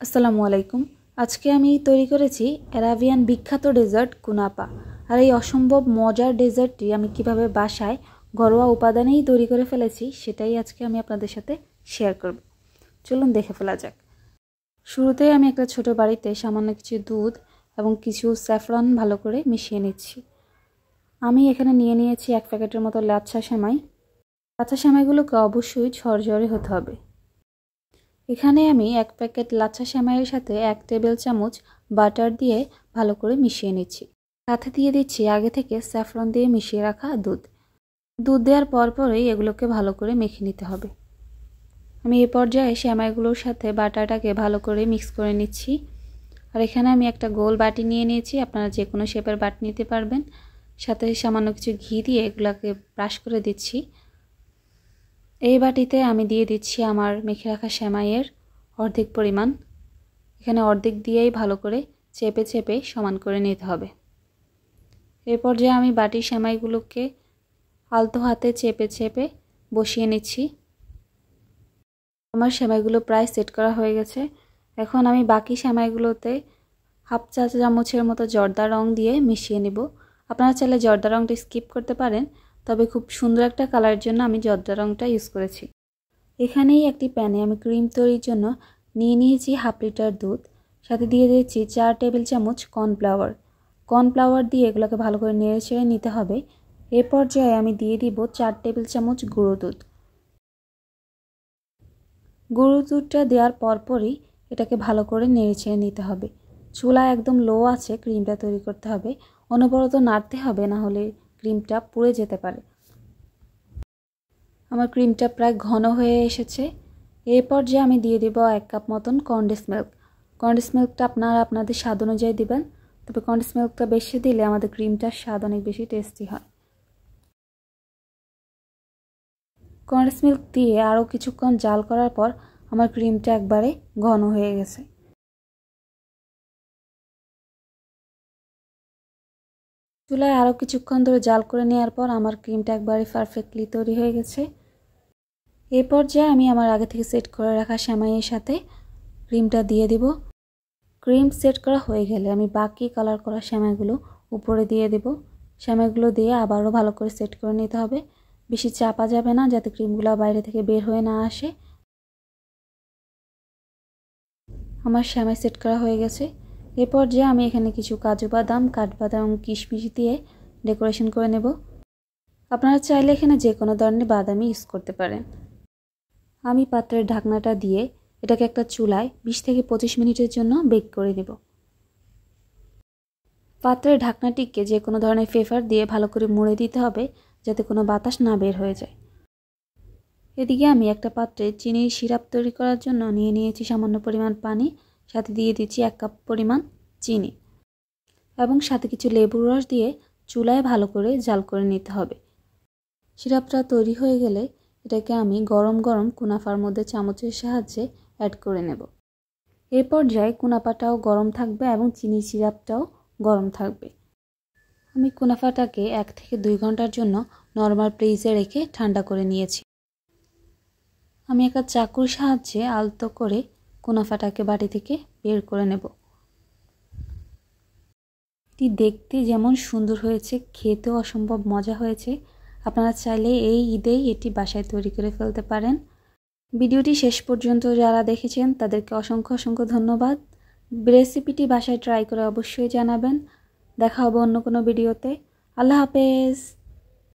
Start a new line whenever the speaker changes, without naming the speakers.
আসসালামু আলাইকুম। আজকে আমি তৈরি করেছি অ্যারাবিয়ান বিখ্যাত ডেজার্ট কুনাফা। আর এই অসম্ভব মজার ডেজার্টটি আমি কিভাবে বাসায় ঘরোয়া উপাদানেই তৈরি করে ফেলেছি সেটাই আজকে আমি আপনাদের সাথে শেয়ার করব। চলুন দেখে ফেলা যাক। শুরুতেই আমি একটা ছোট বাড়িতে সামান্য কিছু দুধ এবং কিছু স্যাফরন ভালো করে মিশিয়ে নিচ্ছি। আমি এখানে নিয়ে নিয়েছি 1 প্যাকেটের মতো লাচ্ছা সেমাই। লাচ্ছা সেমাইগুলোকে অবশ্যই ঝরঝরে হতে হবে। এখানে আমি 1 প্যাকেট লাচ্ছা সেমাইয়ের সাথে 1 টেবিল চামচ বাটার দিয়ে ভালো করে মিশিয়ে নিচ্ছি। সাথে দিয়ে দিচ্ছি আগে থেকে স্যাফরন দিয়ে মিশিয়ে রাখা দুধ। দুধ দেওয়ার পরপরই এগুলোকে ভালো করে মেখে নিতে হবে। আমি এই পর্যায়ে সেমাইগুলোর সাথে বাটারটাকে ভালো করে মিক্স করে নিচ্ছি। আর এখানে আমি একটা গোল বাটি নিয়ে নিয়েছি, আপনারা যে কোনো শেপের বাটি নিতে পারবেন। সাথে সামান্য কিছু ঘি দিয়ে এগুলোকে ব্রাশ করে দিচ্ছি। এই বাটিতে আমি দিয়ে দিচ্ছি আমার মেখে রাখা সেমাইয়ের অর্ধেক পরিমাণ। এখানে অর্ধেক দিয়েই ভালো করে চেপে চেপে সমান করে নিতে হবে। এই পর্যায়ে আমি বাটির সেমাইগুলোকে আলতো হাতে চেপে চেপে বসিয়ে নিচ্ছি। আমার সেমাইগুলো প্রায় সেট করা হয়ে গেছে। এখন আমি বাকি সেমাইগুলোতে হাফ চা চামচের মতো জর্দা রং দিয়ে মিশিয়ে নেব। আপনারা চাইলে জর্দা রংটা স্কিপ করতে পারেন, তবে খুব সুন্দর একটা কালারের জন্য আমি জর্দা রংটা ইউজ করেছি। এখানেই একটি প্যানে আমি ক্রিম তৈরির জন্য নিয়ে নিয়েছি হাফ লিটার দুধ। সাথে দিয়ে দিয়েছি 4 টেবিল চামচ কর্নফ্লাওয়ার। কর্নফ্লাওয়ার দিয়ে এগুলোকে ভালো করে নেড়ে চেড়ে নিতে হবে। এ পর্যায়ে আমি দিয়ে দিব 4 টেবিল চামচ গুঁড়ো দুধ। গুঁড়ো দুধটা দেওয়ার পরপরই এটাকে ভালো করে নেড়ে চেড়ে নিতে হবে। চুলা একদম লো আছে ক্রিমটা তৈরি করতে হবে, অনবরত নাড়তে হবে, না হলে ক্রিমটা পুড়ে যেতে পারে। আমার ক্রিমটা প্রায় ঘন হয়ে এসেছে। এই পর্যায়ে আমি দিয়ে দেব 1 কাপ মতন কনডেন্স মিল্ক। কনডেন্স মিল্কটা আপনারা আপনাদের স্বাদ অনুযায়ী দিবেন, তবে কনডেন্স মিল্কটা বেশি দিলে আমাদের ক্রিমটার স্বাদ অনেক বেশি টেস্টি হয়। কনডেন্স মিল্ক দিয়ে আরও কিছুক্ষণ জাল করার পর আমার ক্রিমটা একবারে ঘন হয়ে গেছে। চুলায় আরও কিছুক্ষণ ধরে জাল করে নেওয়ার পর আমার ক্রিমটা একবারে পারফেক্টলি তৈরি হয়ে গেছে। এই পর্যায়ে আমি আমার আগে থেকে সেট করে রাখা সেমাইয়ের সাথে ক্রিমটা দিয়ে দিব। ক্রিম সেট করা হয়ে গেলে আমি বাকি কালার করা সেমাইগুলো উপরে দিয়ে দেব। সেমাইগুলো দিয়ে আবারও ভালো করে সেট করে নিতে হবে। বেশি চাপা যাবে না, যাতে ক্রিমগুলো বাইরে থেকে বের হয়ে না আসে। আমার সেমাই সেট করা হয়ে গেছে। এই পর্যায়ে আমি এখানে কিছু কাজু বাদাম, কাঠবাদাম এবং কিশমিশ দিয়ে ডেকোরেশন করে নেব। আপনারা চাইলে এখানে যে কোনো ধরনের বাদামই ইউজ করতে পারেন। আমি পাত্রের ঢাকনাটা দিয়ে এটাকে একটা চুলায় 20 থেকে 25 মিনিটের জন্য বেক করে নেব। পাত্রের ঢাকনাটিকে যে কোনো ধরনের পেপার দিয়ে ভালো করে মুড়ে দিতে হবে, যাতে কোনো বাতাস না বের হয়ে যায়। এদিকে আমি একটা পাত্রে চিনির সিরাপ তৈরি করার জন্য নিয়ে নিয়েছি সামান্য পরিমাণ পানি। সাথে দিয়ে দিচ্ছি 1 কাপ পরিমাণ চিনি এবং সাথে কিছু লেবুর রস দিয়ে চুলায় ভালো করে জাল করে নিতে হবে। সিরাপটা তৈরি হয়ে গেলে এটাকে আমি গরম গরম কুনাফার মধ্যে চামচের সাহায্যে অ্যাড করে নেব। এই পর্যায়ে কুনাফাটাও গরম থাকবে এবং চিনি সিরাপটাও গরম থাকবে। আমি কুনাফাটাকে 1 থেকে 2 ঘন্টার জন্য নরমাল ফ্রিজে রেখে ঠান্ডা করে নিয়েছি। আমি একটা চাকুর সাহায্যে আলতো করে কুনাফাটাকে বাটি থেকে বের করে নেব। এটি দেখতে যেমন সুন্দর হয়েছে, খেতেও অসম্ভব মজা হয়েছে। আপনারা চাইলে এই ঈদেই এটি বাসায় তৈরি করে ফেলতে পারেন। ভিডিওটি শেষ পর্যন্ত যারা দেখেছেন তাদেরকে অসংখ্য অসংখ্য ধন্যবাদ। রেসিপিটি বাসায় ট্রাই করে অবশ্যই জানাবেন। দেখা হবে অন্য কোনো ভিডিওতে। আল্লাহ হাফেজ।